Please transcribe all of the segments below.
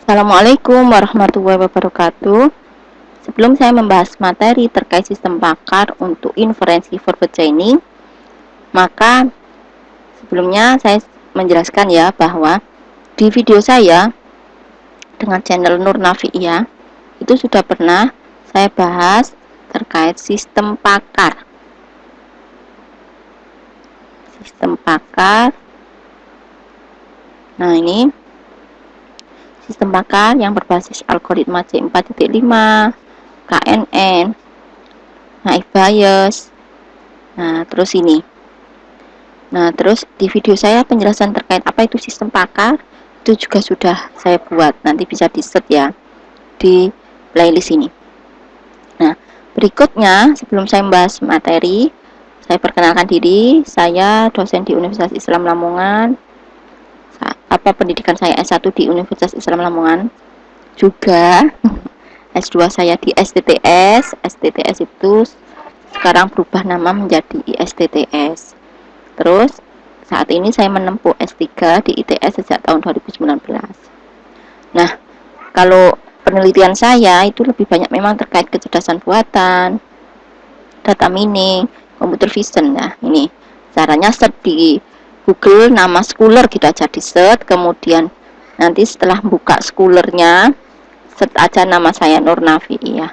Assalamualaikum warahmatullahi wabarakatuh. Sebelum saya membahas materi terkait sistem pakar untuk inferensi forward chaining, maka sebelumnya saya menjelaskan ya bahwa di video saya dengan channel Nur Nafi'iyah itu sudah pernah saya bahas terkait sistem pakar. Sistem pakar. Nah, ini sistem pakar yang berbasis algoritma C4.5, KNN, naif Bayes. Nah, terus ini. Nah, terus di video saya penjelasan terkait apa itu sistem pakar itu juga sudah saya buat. Nanti bisa di-search ya di playlist ini. Nah, berikutnya sebelum saya membahas materi, saya perkenalkan diri. Saya dosen di Universitas Islam Lamongan. Pendidikan saya S1 di Universitas Islam Lamongan. Juga S2 saya di STTS. STTS itu sekarang berubah nama menjadi ISTTS. Terus saat ini saya menempuh S3 di ITS sejak tahun 2019. Nah, kalau penelitian saya itu lebih banyak memang terkait kecerdasan buatan, data mining, computer vision. Nah, ini caranya search di Google nama Scholar kita aja di search, kemudian nanti setelah buka Scholarnya search aja nama saya Nur Nafi'iyah.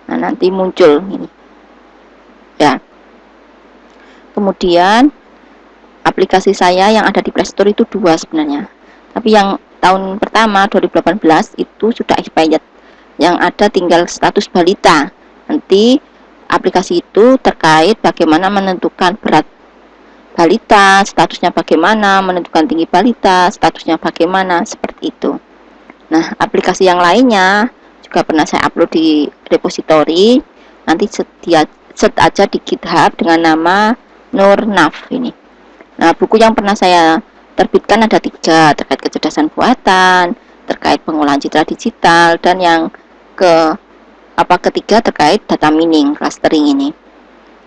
Nah, nanti muncul ini. Ya. Kemudian aplikasi saya yang ada di Play Store itu 2 sebenarnya. Tapi yang tahun pertama 2018 itu sudah expired. Yang ada tinggal status balita. Nanti aplikasi itu terkait bagaimana menentukan berat balita, statusnya bagaimana, menentukan tinggi balita, statusnya bagaimana, seperti itu. Nah, aplikasi yang lainnya juga pernah saya upload di repository. Nanti set aja di GitHub dengan nama Nur Naf ini. Nah, buku yang pernah saya terbitkan ada 3 terkait kecerdasan buatan, terkait pengolahan citra digital, dan yang ketiga terkait data mining, clustering ini.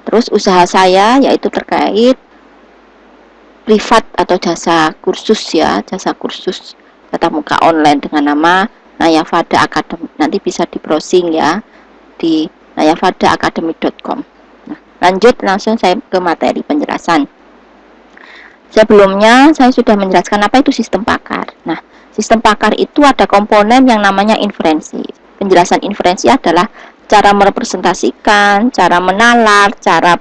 Terus usaha saya yaitu terkait privat atau jasa kursus ya, jasa kursus tatap muka online dengan nama Nayafada Academy. Nanti bisa di browsing ya di nayafadaacademy.com. Nah, lanjut langsung saya ke materi penjelasan. Sebelumnya saya sudah menjelaskan apa itu sistem pakar. Nah, sistem pakar itu ada komponen yang namanya inferensi. Penjelasan inferensi adalah cara merepresentasikan, cara menalar, cara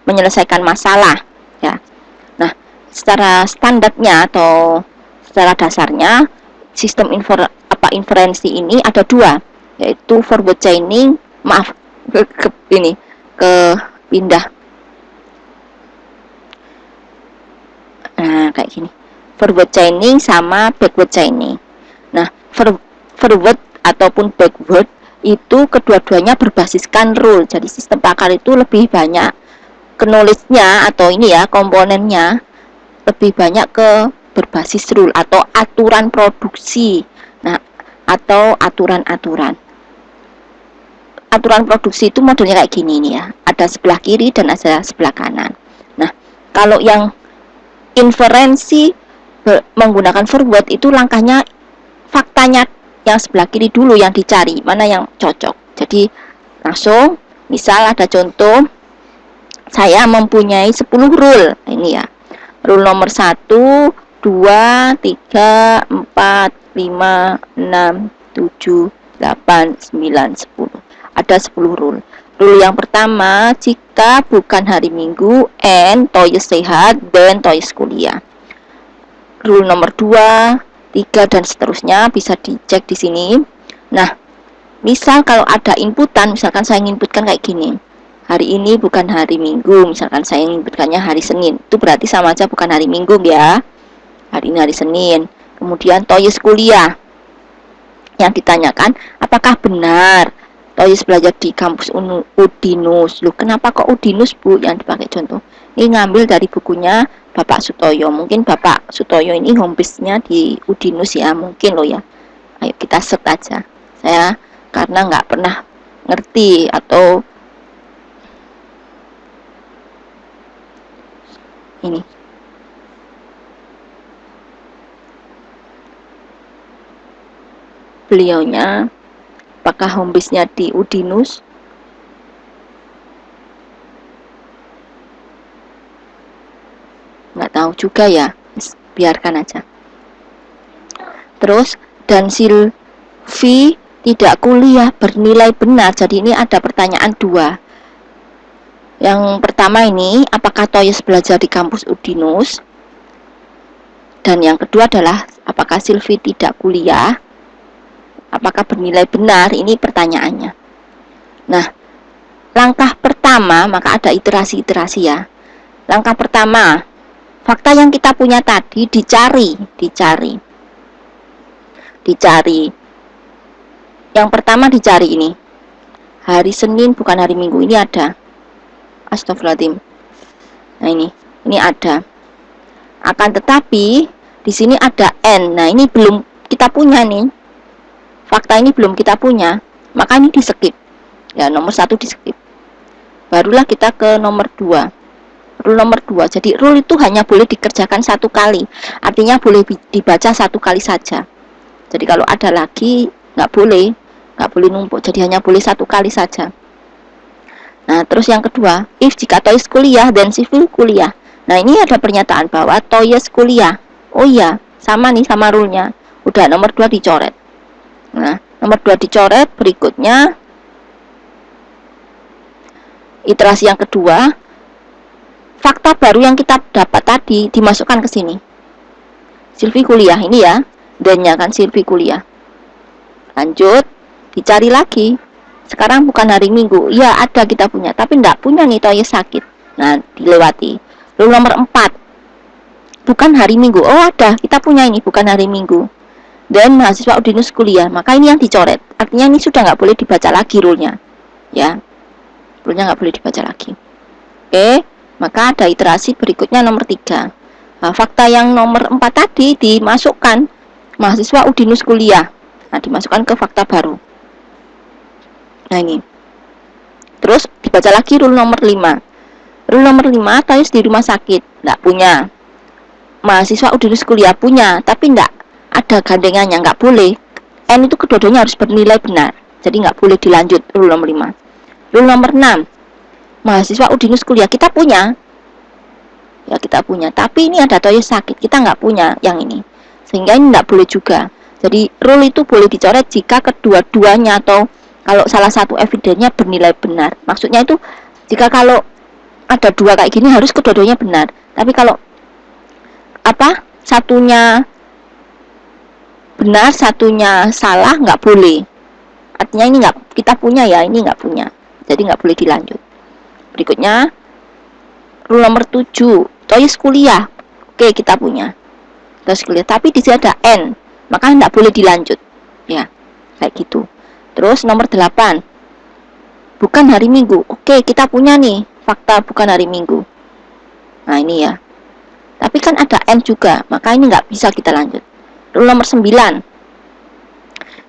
menyelesaikan masalah ya. Nah, secara standarnya atau secara dasarnya sistem inferensi ini ada 2, yaitu forward chaining, pindah. Nah, kayak gini. Forward chaining sama backward chaining. Nah, forward ataupun backward itu kedua-duanya berbasiskan rule. Jadi sistem pakar itu lebih banyak knowledge-nya atau ini ya komponennya lebih banyak ke berbasis rule atau aturan produksi. Nah, atau aturan-aturan. Aturan produksi itu modelnya kayak gini nih ya. Ada sebelah kiri dan ada sebelah kanan. Nah, kalau yang inferensi menggunakan forward itu langkahnya faktanya yang sebelah kiri dulu yang dicari, mana yang cocok. Jadi langsung misal ada contoh saya mempunyai 10 rule ini ya. Rule nomor 1, 2, 3, 4, 5, 6, 7, 8, 9, 10. Ada 10 rule. Rule yang pertama, jika bukan hari Minggu, toys sehat, dan toys kuliah. Rule nomor 2, 3, dan seterusnya bisa dicek di sini. Nah, misal kalau ada inputan, misalkan saya inputkan kayak gini. Hari ini bukan hari Minggu, misalkan saya inputkannya hari Senin. Itu berarti sama aja bukan hari Minggu ya. Hari ini hari Senin. Kemudian toys kuliah. Yang ditanyakan, apakah benar Toyis belajar di kampus Udinus. Loh, kenapa kok Udinus, Bu, yang dipakai contoh? Ini ngambil dari bukunya Bapak Sutoyo. Mungkin Bapak Sutoyo ini home base-nya di Udinus ya, mungkin loh ya. Ayo kita search aja. Saya karena nggak pernah ngerti atau ini. beliaunya? Apakah home base-nya di Udinus? Nggak tahu juga ya, biarkan aja. Terus, dan Silvi tidak kuliah bernilai benar. Jadi ini ada pertanyaan dua. Yang pertama ini, apakah Toyes belajar di kampus Udinus? Dan yang kedua adalah, apakah Silvi tidak kuliah? Apakah bernilai benar? Ini pertanyaannya. Nah, langkah pertama, maka ada iterasi-iterasi ya. Langkah pertama, fakta yang kita punya tadi dicari. Yang pertama dicari ini. Hari Senin bukan hari Minggu, ini ada. Astagfirullahaladzim. Nah ini ada. Akan tetapi di sini ada N. Nah ini belum kita punya nih. Fakta ini belum kita punya, maka ini di skip. Ya, nomor 1 di skip. Barulah kita ke nomor 2. Rule nomor 2. Jadi rule itu hanya boleh dikerjakan 1 kali. Artinya boleh dibaca 1 kali saja. Jadi kalau ada lagi nggak boleh numpuk. Jadi hanya boleh 1 kali saja. Nah, terus yang kedua, if jika Toyes kuliah dan Silvi kuliah. Nah, ini ada pernyataan bahwa Toyes kuliah. Oh iya, sama nih sama rule-nya. Udah, nomor 2 dicoret. Nah, nomor 2 dicoret. Berikutnya iterasi yang kedua, fakta baru yang kita dapat tadi dimasukkan ke sini. Silvi kuliah, ini ya. Dan-nya kan Silvi kuliah. Lanjut, dicari lagi. Sekarang bukan hari Minggu. Iya, ada kita punya, tapi enggak punya nih, Toyes sakit. Nah, dilewati. Lalu nomor 4. Bukan hari Minggu. Oh, ada. Kita punya ini, bukan hari Minggu. Dan mahasiswa Udinus kuliah. Maka ini yang dicoret. Artinya ini sudah nggak boleh dibaca lagi rule-nya. Ya. Rule-nya nggak boleh dibaca lagi. Oke, maka ada iterasi berikutnya nomor 3. Nah, fakta yang nomor 4 tadi dimasukkan mahasiswa Udinus kuliah. Nah, dimasukkan ke fakta baru. Nah ini. Terus dibaca lagi rule nomor 5. Rule nomor 5, Toyes di rumah sakit. Nggak punya. Mahasiswa Udinus kuliah punya, tapi nggak ada gandengannya, nggak boleh. N itu kedua-duanya harus bernilai benar. Jadi nggak boleh dilanjut rule nomor 5. Rule nomor 6. Mahasiswa Udinus kuliah kita punya. Ya kita punya, tapi ini ada Toyes sakit. Kita nggak punya yang ini. Sehingga ini nggak boleh juga. Jadi rule itu boleh dicoret jika kedua-duanya atau kalau salah satu evidennya bernilai benar. Maksudnya itu jika kalau ada 2 kayak gini harus kedua-duanya benar. Tapi kalau satunya benar, satunya salah, nggak boleh. Artinya ini nggak kita punya ya, ini nggak punya. Jadi nggak boleh dilanjut. Berikutnya rule nomor 7. Toyes kuliah. Oke, kita punya. Toyes kuliah. Tapi di sini ada N. Maka nggak boleh dilanjut. Ya, kayak gitu. Terus nomor 8. Bukan hari Minggu. Oke, kita punya nih fakta bukan hari Minggu. Nah, ini ya. Tapi kan ada N juga, maka ini nggak bisa kita lanjut. Rule nomor 9.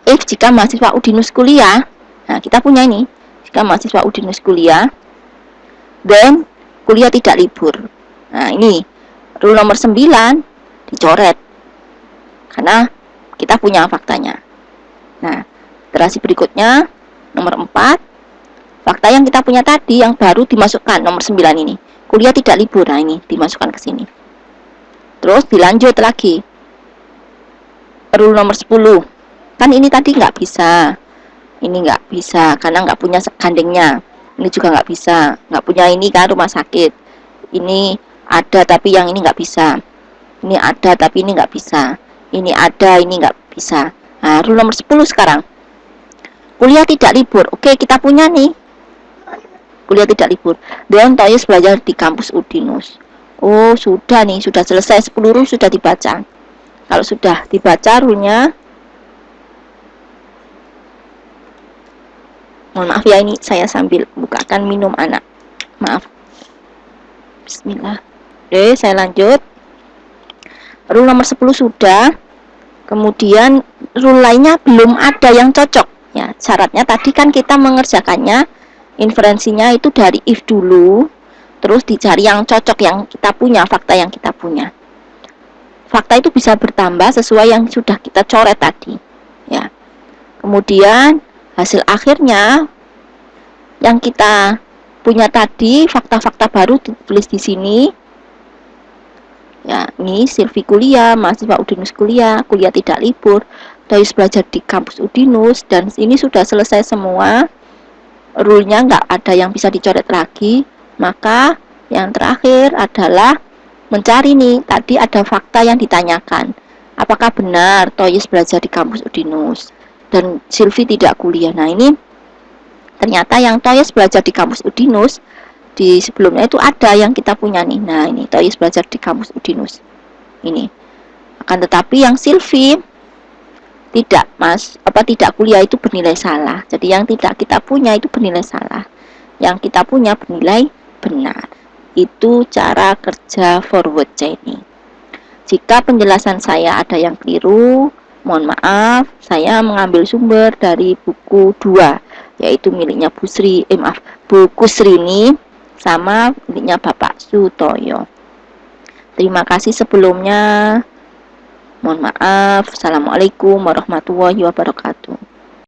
If jika mahasiswa Udinus kuliah, nah kita punya ini. Jika mahasiswa Udinus kuliah, dan kuliah tidak libur. Nah, ini. Rule nomor 9 dicoret. Karena kita punya faktanya. Nah, iterasi berikutnya nomor 4. Fakta yang kita punya tadi yang baru dimasukkan nomor 9 ini. Kuliah tidak libur. Nah, ini dimasukkan ke sini. Terus dilanjut lagi. Rule nomor 10. Kan ini tadi nggak bisa. Ini nggak bisa karena nggak punya gandengnya. Ini juga nggak bisa. Nggak punya ini kan rumah sakit. Ini ada tapi yang ini nggak bisa. Ini ada tapi ini nggak bisa. Ini ada, ini nggak bisa. Nah, rule nomor 10 sekarang. Kuliah tidak libur. Oke, kita punya nih. Kuliah tidak libur. Dan Toyes belajar di kampus Udinus. Oh, sudah nih, sudah selesai. 10 rule sudah dibaca. Kalau sudah dibaca rule-nya, mohon maaf ya, ini saya sambil bukakan minum anak. Maaf. Bismillah. Oke, saya lanjut. Rule nomor 10 sudah. Kemudian rule lainnya belum ada yang cocok. Ya, syaratnya tadi kan kita mengerjakannya, inferensinya itu dari if dulu, terus dicari yang cocok yang kita punya, fakta yang kita punya. Fakta itu bisa bertambah sesuai yang sudah kita coret tadi. Ya. Kemudian hasil akhirnya yang kita punya tadi, fakta-fakta baru ditulis di sini. Ya, ini Silvi kuliah, mahasiswa Udinus kuliah tidak libur, Toyus belajar di kampus Udinus, dan ini sudah selesai semua. Rule-nya nggak ada yang bisa dicoret lagi. Maka yang terakhir adalah mencari nih, tadi ada fakta yang ditanyakan. Apakah benar Toyus belajar di kampus Udinus dan Silvi tidak kuliah? Nah, ini ternyata yang Toyes belajar di kampus Udinus, di sebelumnya itu ada yang kita punya nih. Nah, ini Toyes belajar di kampus Udinus. Ini. Akan tetapi yang Silvi tidak kuliah itu bernilai salah. Jadi yang tidak kita punya itu bernilai salah. Yang kita punya bernilai benar. Itu cara kerja forward chaining. Jika penjelasan saya ada yang keliru, mohon maaf, saya mengambil sumber dari buku 2, yaitu miliknya Bu Kusrini sama miliknya Bapak Sutoyo. Terima kasih sebelumnya. Mohon maaf. Assalamualaikum warahmatullahi wabarakatuh.